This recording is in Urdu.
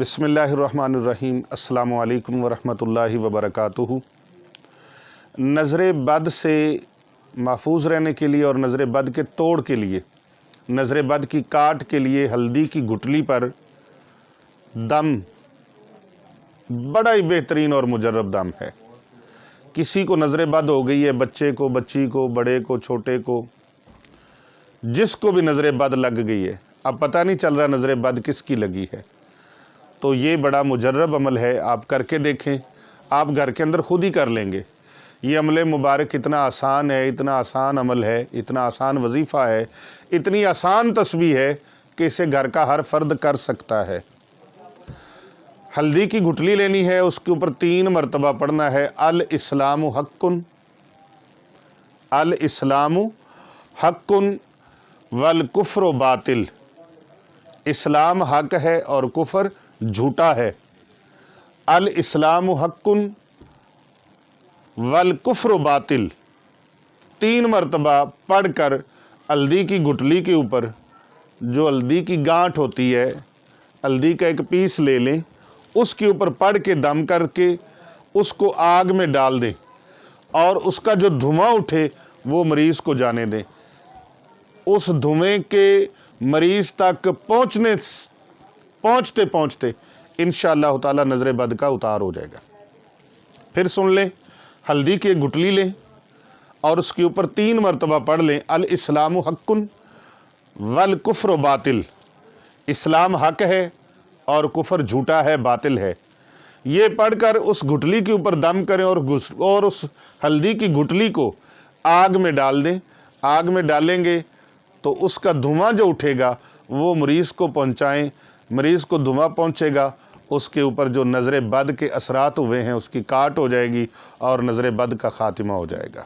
بسم اللہ الرحمن الرحیم۔ السلام علیکم ورحمۃ اللہ وبرکاتہ۔ نظر بد سے محفوظ رہنے کے لیے اور نظر بد کے توڑ کے لیے، نظر بد کی کاٹ کے لیے ہلدی کی گٹلی پر دم بڑا ہی بہترین اور مجرب دم ہے۔ کسی کو نظر بد ہو گئی ہے، بچے کو، بچی کو، بڑے کو، چھوٹے کو، جس کو بھی نظر بد لگ گئی ہے، اب پتہ نہیں چل رہا نظر بد کس کی لگی ہے، تو یہ بڑا مجرب عمل ہے۔ آپ کر کے دیکھیں، آپ گھر کے اندر خود ہی کر لیں گے۔ یہ عمل مبارک اتنا آسان ہے، اتنا آسان عمل ہے، اتنا آسان وظیفہ ہے، اتنی آسان تسبیح ہے کہ اسے گھر کا ہر فرد کر سکتا ہے۔ ہلدی کی گٹلی لینی ہے، اس کے اوپر 3 مرتبہ پڑھنا ہے الاسلام حق، الاسلام حق والکفر باطل۔ اسلام حق ہے اور کفر جھوٹا ہے۔ الاسلام حق والکفر باطل 3 مرتبہ پڑھ کر ہلدی کی گٹلی کے اوپر جو ہلدی کی گانٹھ ہوتی ہے، ہلدی کا ایک پیس لے لیں، اس کے اوپر پڑھ کے دم کر کے اس کو آگ میں ڈال دیں اور اس کا جو دھواں اٹھے وہ مریض کو جانے دیں۔ اس دھویں کے مریض تک پہنچتے پہنچتے انشاءاللہ تعالی نظر بد کا اتار ہو جائے گا۔ پھر سن لیں، ہلدی کی ایک گٹلی لیں اور اس کے اوپر 3 مرتبہ پڑھ لیں الاسلام حق والکفر باطل۔ اسلام حق ہے اور کفر جھوٹا ہے، باطل ہے۔ یہ پڑھ کر اس گٹلی کے اوپر دم کریں اور اس ہلدی کی گٹلی کو آگ میں ڈال دیں۔ آگ میں ڈالیں گے تو اس کا دھواں جو اٹھے گا وہ مریض کو پہنچائیں، مریض کو دھواں پہنچے گا، اس کے اوپر جو نظر بد کے اثرات ہوئے ہیں اس کی کاٹ ہو جائے گی اور نظر بد کا خاتمہ ہو جائے گا۔